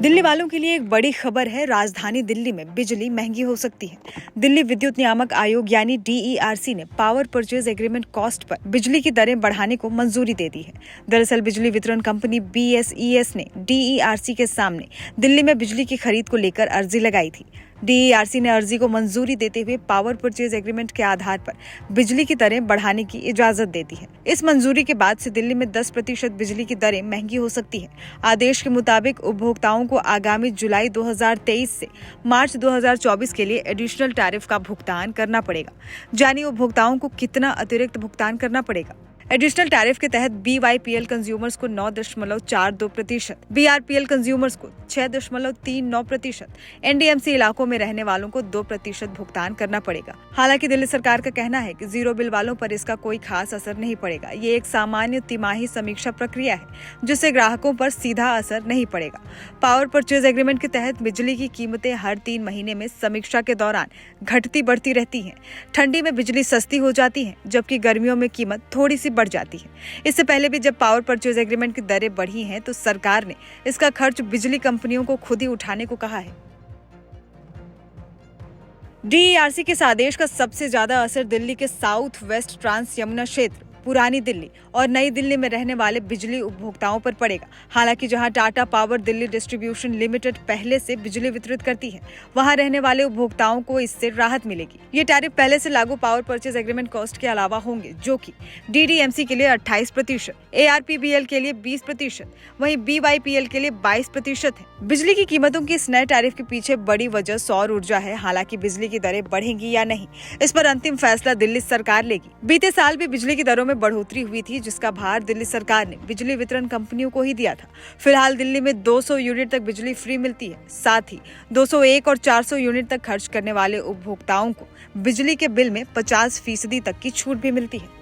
दिल्ली वालों के लिए एक बड़ी खबर है। राजधानी दिल्ली में बिजली महंगी हो सकती है। दिल्ली विद्युत नियामक आयोग यानी DERC ने power purchase agreement cost per बिजली की दरें बढ़ाने को मंजूरी दे दी है। दरअसल बिजली वितरण कंपनी BSES ने DERC के सामने दिल्ली में बिजली की खरीद को लेकर अर्जी लगाई थी। DERC ने अर्जी को मंजूरी देते हुए पावर परचेज एग्रीमेंट के आधार पर बिजली की दरें बढ़ाने की इजाजत दे दी है। इस मंजूरी के बाद से दिल्ली में 10% बिजली की दरें महंगी हो सकती है। आदेश के मुताबिक उपभोक्ताओं को आगामी जुलाई 2023 से मार्च 2024 के लिए एडिशनल टैरिफ का भुगतान करना पड़ेगा। जानिए उपभोक्ताओं को कितना अतिरिक्त भुगतान करना पड़ेगा। एडिशनल टैरिफ के तहत BYPL कंज्यूमर्स को 9.42%, BRPL कंज्यूमर्स को 6.39%, NDMC इलाकों में रहने वालों को 2% भुगतान करना पड़ेगा। हालांकि दिल्ली सरकार का कहना है कि जीरो बिल वालों पर इसका कोई खास असर नहीं पड़ेगा। ये एक सामान्य तिमाही समीक्षा प्रक्रिया है जिससे ग्राहकों पर सीधा असर नहीं पड़ेगा। पावर परचेज एग्रीमेंट के तहत बिजली की कीमतें हर 3 महीने में समीक्षा के दौरान घटती बढ़ती रहती हैं। ठंडी में बिजली सस्ती हो जाती है जबकि गर्मियों में कीमत थोड़ी सी बढ़ जाती है। इससे पहले भी जब पावर परचेज एग्रीमेंट की दरें बढ़ी हैं तो सरकार ने इसका खर्च बिजली कंपनियों को खुद ही उठाने को कहा है। DERC के इस आदेश का सबसे ज्यादा असर दिल्ली के साउथ वेस्ट ट्रांस यमुना क्षेत्र, पुरानी दिल्ली और नई दिल्ली में रहने वाले बिजली उपभोक्ताओं पर पड़ेगा। हालांकि जहां Tata power Delhi distribution limited पहले से बिजली वितरित करती है, वहां रहने वाले उपभोक्ताओं को इससे राहत मिलेगी। ये टैरिफ पहले से लागू पावर परचेज एग्रीमेंट कॉस्ट के अलावा होंगे, जो कि DDMC के लिए 28%, ARPBL के लिए 20%, वहीं BYPL के लिए 22% है। बिजली की कीमतों की इस नए टैरिफ के पीछे बड़ी वजह सौर ऊर्जा है। हालांकि बिजली की दरें बढ़ेंगी या नहीं, इस पर अंतिम फैसला दिल्ली सरकार लेगी। बीते साल भी बिजली की दरों में बढ़ोतरी हुई थी, जिसका भार दिल्ली सरकार ने बिजली वितरण कंपनियों को ही दिया था। फिलहाल दिल्ली में 200 यूनिट तक बिजली फ्री मिलती है। साथ ही 201 और 400 यूनिट तक खर्च करने वाले उपभोक्ताओं को बिजली के बिल में 50% तक की छूट भी मिलती है।